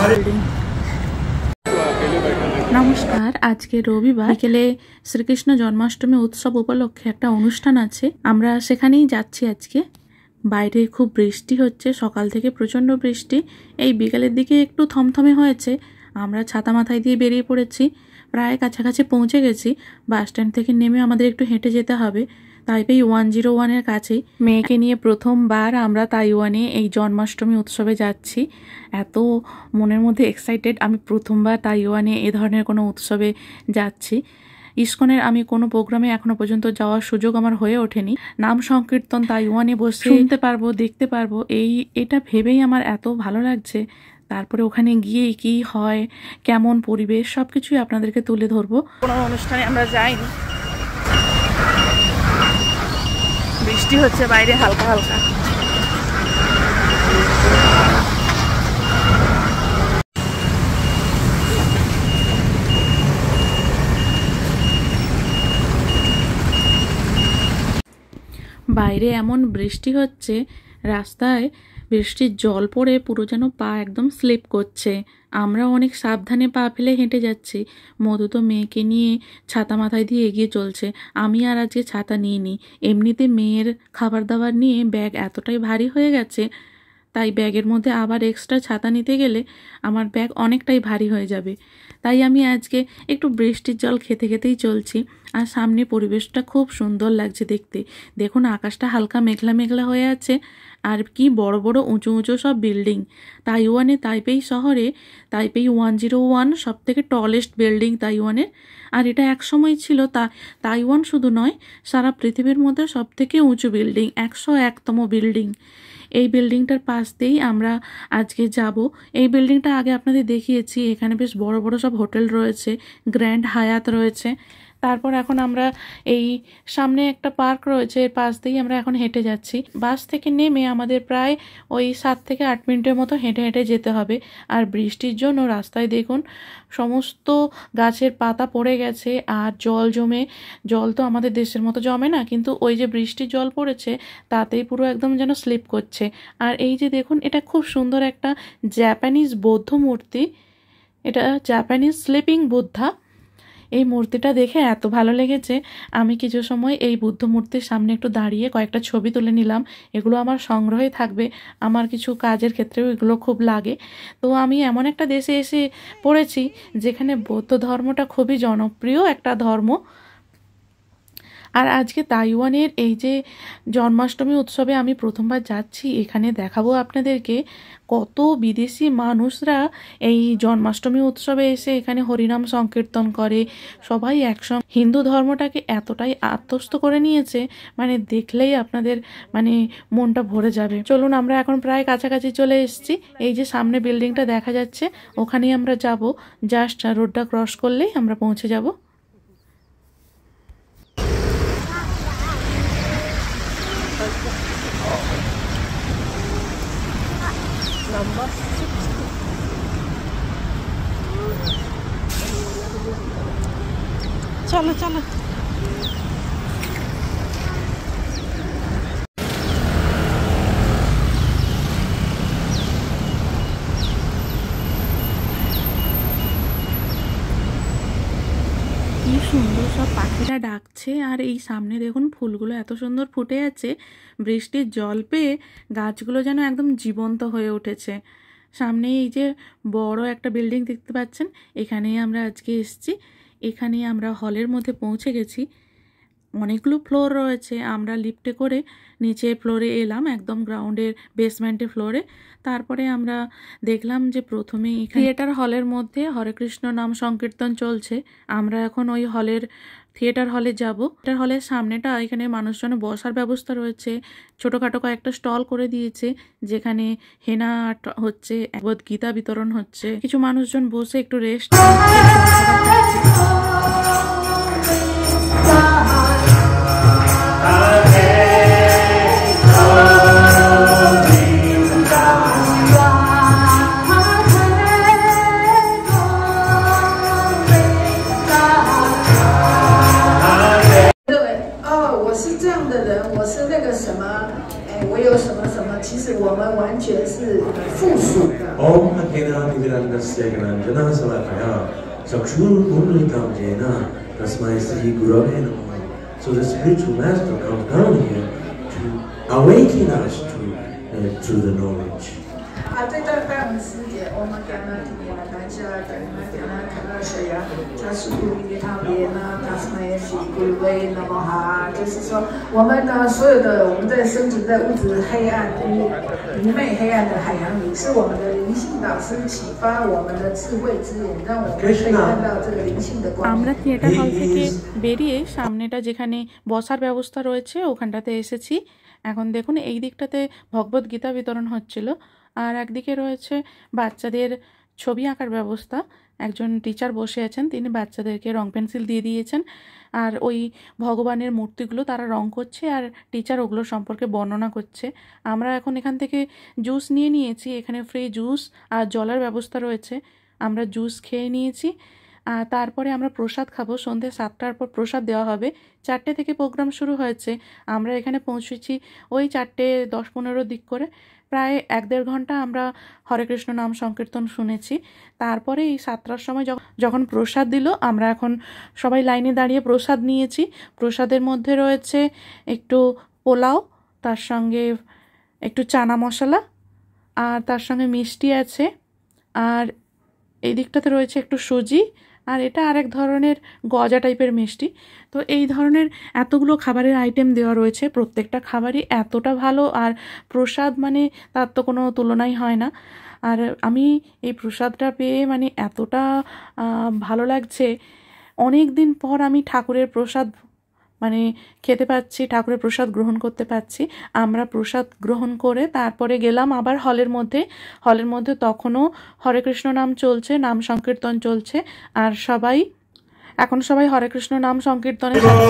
Building. নমস্কার, আজকে রবিবার বিকেলে শ্রীকৃষ্ণ জন্মাষ্টমী উৎসব উপলক্ষে একটা অনুষ্ঠান আছে, আমরা সেখানেই যাচ্ছি আজকে। বাইরে খুব বৃষ্টি হচ্ছে, সকাল থেকে প্রচণ্ড বৃষ্টি, এই বিকেলের দিকে একটু থমথমে হয়েছে। আমরা ছাতা মাথায় দিয়ে বেরিয়ে পড়েছি, প্রায় কাছাকাছি পৌঁছে গেছি। বাস স্ট্যান্ড থেকে নেমে আমাদের একটু হেঁটে যেতে হবে তাইপেই 101-এর কাছেই। মেয়েকে নিয়ে প্রথমবার আমরা তাইওয়ানে এই জন্মাষ্টমী উৎসবে যাচ্ছি। এত মনের মধ্যে এক্সাইটেড, আমি প্রথমবার তাইওয়ানে এ ধরনের কোনো উৎসবে যাচ্ছি। ইসকনের আমি কোনো প্রোগ্রামে এখনো পর্যন্ত যাওয়ার সুযোগ আমার হয়ে ওঠেনি। নাম সংকীর্তন তাইওয়ানে বসে শুনতে পারবো, দেখতে পারবো, এটা ভেবেই আমার এত ভালো লাগছে। তারপরে ওখানে গিয়ে কি হয়, কেমন পরিবেশ, সব কিছুই আপনাদেরকে তুলে ধরবো। কোনো অনুষ্ঠানে আমরা যাইনি, বৃষ্টি হচ্ছে বাইরে হালকা হালকা। বাইরে এমন বৃষ্টি হচ্ছে, রাস্তায় বৃষ্টির জল পড়ে পুরো যেন পা একদম স্লিপ করছে। আমরা অনেক সাবধানে পা ফেলে হেঁটে যাচ্ছি। মধু তো মেয়েকে নিয়ে ছাতা মাথায় দিয়ে এগিয়ে চলছে, আমি আর আজকে ছাতা নিইনি। এমনিতে মেয়ের খাবার দাবার নিয়ে ব্যাগ এতটাই ভারী হয়ে গেছে, তাই ব্যাগের মধ্যে আবার এক্সট্রা ছাতা নিতে গেলে আমার ব্যাগ অনেকটাই ভারী হয়ে যাবে। তাই আমি আজকে একটু বৃষ্টির জল খেতে খেতেই চলছি। আর সামনে পরিবেশটা খুব সুন্দর লাগছে দেখতে। দেখুন আকাশটা হালকা মেঘলা মেঘলা হয়ে আছে, আর কি বড় বড় উঁচু উঁচু সব বিল্ডিং। তাইওয়ানে তাইপেই শহরে তাইপেই 101 সব থেকে টলেস্ট বিল্ডিং তাইওয়ানের। আর এটা একসময় ছিল তাইওয়ান শুধু নয়, সারা পৃথিবীর মধ্যে সব থেকে উঁচু বিল্ডিং, 101তম বিল্ডিং। এই বিল্ডিংটার পাশ দিয়েই আমরা আজকে যাব। এই বিল্ডিংটা আগে আপনাদের দেখিয়েছি, এখানে বেশ বড় বড় সব হোটেল রয়েছে, গ্র্যান্ড হায়াত রয়েছে। তারপর এখন আমরা এই সামনে একটা পার্ক রয়েছে, এর পাশ দিয়েই আমরা এখন হেঁটে যাচ্ছি। বাস থেকে নেমে আমাদের প্রায় ওই 7 থেকে 8 মিনিটের মতো হেঁটে হেঁটে যেতে হবে। আর বৃষ্টির জন্য রাস্তায় দেখুন সমস্ত গাছের পাতা পড়ে গেছে, আর জল জমে, জল তো আমাদের দেশের মতো জমে না, কিন্তু ওই যে বৃষ্টির জল পড়েছে তাতেই পুরো একদম যেন স্লিপ করছে। আর এই যে দেখুন, এটা খুব সুন্দর একটা জাপানিজ বৌদ্ধ মূর্তি, এটা জাপানিজ স্লিপিং বুদ্ধা। এই মূর্তিটা দেখে এত ভালো লেগেছে, আমি কিছু সময় এই বুদ্ধ মূর্তির সামনে একটু দাঁড়িয়ে কয়েকটা ছবি তুলে নিলাম। এগুলো আমার সংগ্রহে থাকবে, আমার কিছু কাজের ক্ষেত্রেও এগুলো খুব লাগে। তো আমি এমন একটা দেশে এসে পড়েছি যেখানে বৌদ্ধ ধর্মটা খুবই জনপ্রিয় একটা ধর্ম। আর আজকে তাইওয়ানের এই যে জন্মাষ্টমী উৎসবে আমি প্রথমবার যাচ্ছি, এখানে দেখাবো আপনাদেরকে কত বিদেশি মানুষরা এই জন্মাষ্টমী উৎসবে এসে এখানে হরিনাম সংকীর্তন করে। সবাই একসঙ্গে হিন্দু ধর্মটাকে এতটাই আত্মস্থ করে নিয়েছে, মানে দেখলেই আপনাদের মানে মনটা ভরে যাবে। চলুন, আমরা এখন প্রায় কাছাকাছি চলে এসেছি। এই যে সামনে বিল্ডিংটা দেখা যাচ্ছে, ওখানেই আমরা যাব। জাস্ট রোডটা ক্রস করলেই আমরা পৌঁছে যাব। চলো চলো, কি সুন্দর সব পাখিরা ডাকছে। আর এই সামনে দেখুন ফুলগুলো এত সুন্দর ফুটে আছে, বৃষ্টির জল পেয়ে গাছগুলো যেন একদম জীবন্ত হয়ে উঠেছে। সামনে এই যে বড় একটা বিল্ডিং দেখতে পাচ্ছেন, এখানেই আমরা আজকে এসেছি। এখানে আমরা হলের মধ্যে পৌঁছে গেছি। অনেকগুলো ফ্লোর রয়েছে, আমরা লিফটে করে নিচে ফ্লোরে এলাম, একদম গ্রাউন্ডের বেসমেন্টের ফ্লোরে। তারপরে আমরা দেখলাম যে প্রথমে থিয়েটার হলের মধ্যে হরে কৃষ্ণ নাম সংকীর্তন চলছে। আমরা এখন ওই থিয়েটার হলে যাব। থিয়েটার হলের সামনেটা, এখানে মানুষজনের বসার ব্যবস্থা রয়েছে, ছোটোখাটো কয়েকটা স্টল করে দিয়েছে যেখানে হেনা আর্ট হচ্ছে, গীতা বিতরণ হচ্ছে, কিছু মানুষজন বসে একটু রেস্ট我有什么什么，其实我们完全是附属的。Om Akena Viviranasya Gananjana Salakaya Chakshurunmullikam Jena Tasmai Sri Gurave Namaha. So the spiritual master comes down here to awaken us to the knowledge. 这段梵文师姐，我们讲了今天的感谢，讲了看到谁呀？他是古里的他别呢，他是那些古为那么哈，就是说我们呢所有的我们在生存在物质黑暗愚昧黑暗的海洋里，是我们的灵性导师启发我们的智慧之眼，让我们可以看到这个灵性的光。আমরা থিয়েটার হল থেকে বেরিয়ে সামনেটা যেখানে বসার ব্যবস্থা রয়েছে ওখানটাতে এসেছি। এখন দেখুন এই দিকটাতে ভগবত গীতা বিতরণ হচ্ছিল, আর একদিকে রয়েছে বাচ্চাদের ছবি আঁকার ব্যবস্থা। একজন টিচার বসে আছেন, তিনি বাচ্চাদেরকে রং পেন্সিল দিয়ে দিয়েছেন, আর ওই ভগবানের মূর্তিগুলো তারা রং করছে আর টিচার ওগুলো সম্পর্কে বর্ণনা করছে। আমরা এখন এখান থেকে জুস নিয়ে নিয়েছি, এখানে ফ্রি জুস আর জলের ব্যবস্থা রয়েছে। আমরা জুস খেয়ে নিয়েছি, আর তারপরে আমরা প্রসাদ খাবো। সন্ধ্যে 7টার পর প্রসাদ দেওয়া হবে। 4টে থেকে প্রোগ্রাম শুরু হয়েছে, আমরা এখানে পৌঁছেছি ওই 4:10-15 দিক করে। প্রায় 1-1.5 ঘন্টা আমরা হরে কৃষ্ণ নাম সংকীর্তন শুনেছি। তারপরে এই 7টার সময় যখন প্রসাদ দিল, আমরা এখন সবাই লাইনে দাঁড়িয়ে প্রসাদ নিয়েছি। প্রসাদের মধ্যে রয়েছে একটু পোলাও, তার সঙ্গে একটু চানা মশলা, আর তার সঙ্গে মিষ্টি আছে, আর এই দিকটাতে রয়েছে একটু সুজি, আর এটা আরেক ধরনের গজা টাইপের মিষ্টি। তো এই ধরনের এতগুলো খাবারের আইটেম দেওয়া রয়েছে, প্রত্যেকটা খাবারই এতটা ভালো, আর প্রসাদ মানে তার তো কোনো তুলনাই হয় না। আর আমি এই প্রসাদটা পেয়ে মানে এতটা ভালো লাগছে। অনেক দিন পর আমি ঠাকুরের প্রসাদ মানে খেতে পাচ্ছি, ঠাকুরের প্রসাদ গ্রহণ করতে পাচ্ছি। আমরা প্রসাদ গ্রহণ করে তারপরে গেলাম আবার হলের মধ্যে তখনও হরে কৃষ্ণ নাম চলছে, নাম সংকীর্তন চলছে, আর এখন সবাই হরে কৃষ্ণ নাম সংকীর্তনের সাথে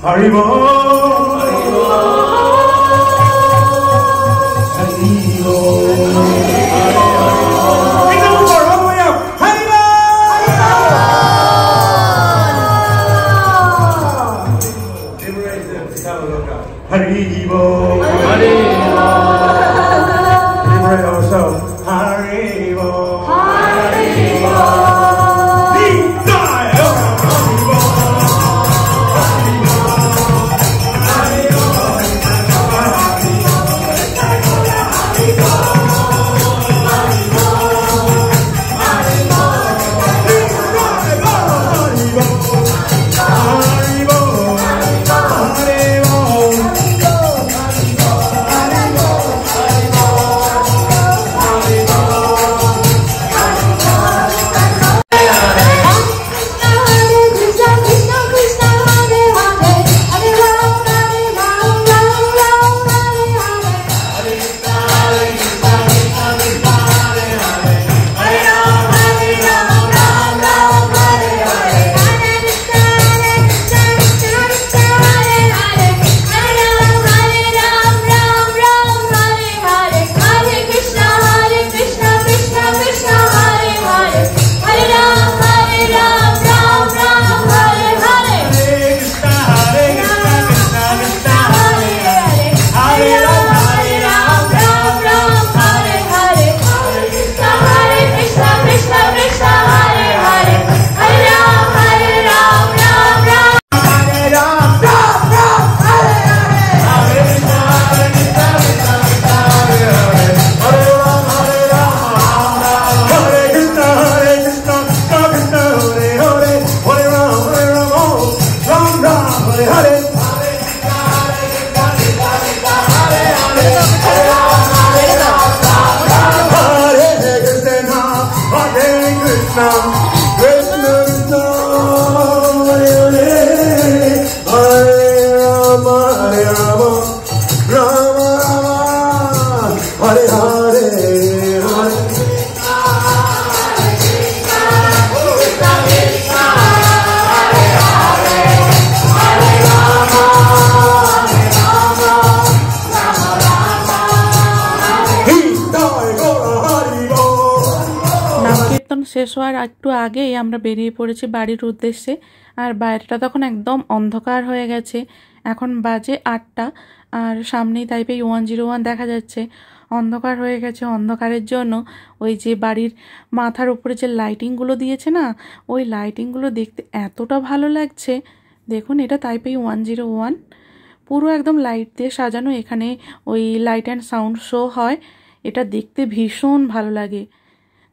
Haribo, Haribo, Haribo, liberate ourselves. Haribo, Haribo. Haribo, শেষ হওয়ার একটু আগেই আমরা বেরিয়ে পড়েছি বাড়ির উদ্দেশ্যে। আর বাইরেটা তখন একদম অন্ধকার হয়ে গেছে। এখন বাজে 8টা, আর সামনেই তাইপেই 101 দেখা যাচ্ছে। অন্ধকার হয়ে গেছে, অন্ধকারের জন্য ওই যে বাড়ির মাথার উপরে যে লাইটিংগুলো দিয়েছে না, ওই লাইটিংগুলো দেখতে এতটা ভালো লাগছে। দেখুন, এটা তাইপেই 101, পুরো একদম লাইট দিয়ে সাজানো। এখানে ওই লাইট অ্যান্ড সাউন্ড শো হয়, এটা দেখতে ভীষণ ভালো লাগে।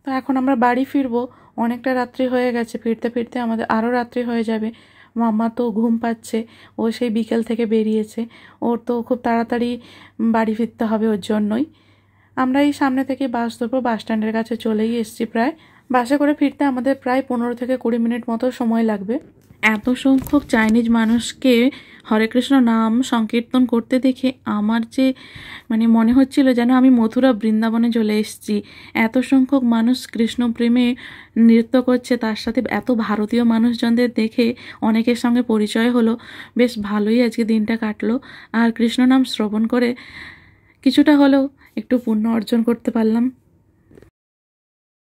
তো এখন আমরা বাড়ি ফিরবো, অনেকটা রাত্রি হয়ে গেছে, ফিরতে ফিরতে আমাদের আরও রাত্রি হয়ে যাবে। মাম্মা তো ঘুম পাচ্ছে, ও সেই বিকেল থেকে বেরিয়েছে, ওর তো খুব তাড়াতাড়ি বাড়ি ফিরতে হবে, ওর জন্যই আমরা এই সামনে থেকে বাস ধরবো। বাস স্ট্যান্ডের কাছে চলেই এসেছি প্রায়। বাসে করে ফিরতে আমাদের প্রায় 15 থেকে 20 মিনিট মতো সময় লাগবে। এত সংখ্যক চাইনিজ মানুষকে হরে কৃষ্ণ নাম সংকীর্তন করতে দেখে আমার যে মনে হচ্ছিল যেন আমি মথুরা বৃন্দাবনে চলে এসেছি। এত সংখ্যক মানুষ কৃষ্ণ প্রেমে নৃত্য করছে, তার সাথে এত ভারতীয় মানুষজনদের দেখে অনেকের সঙ্গে পরিচয় হলো। বেশ ভালোই আজকে দিনটা কাটলো। আর কৃষ্ণ নাম শ্রবণ করে কিছুটা হলেও একটু পুণ্য অর্জন করতে পারলাম।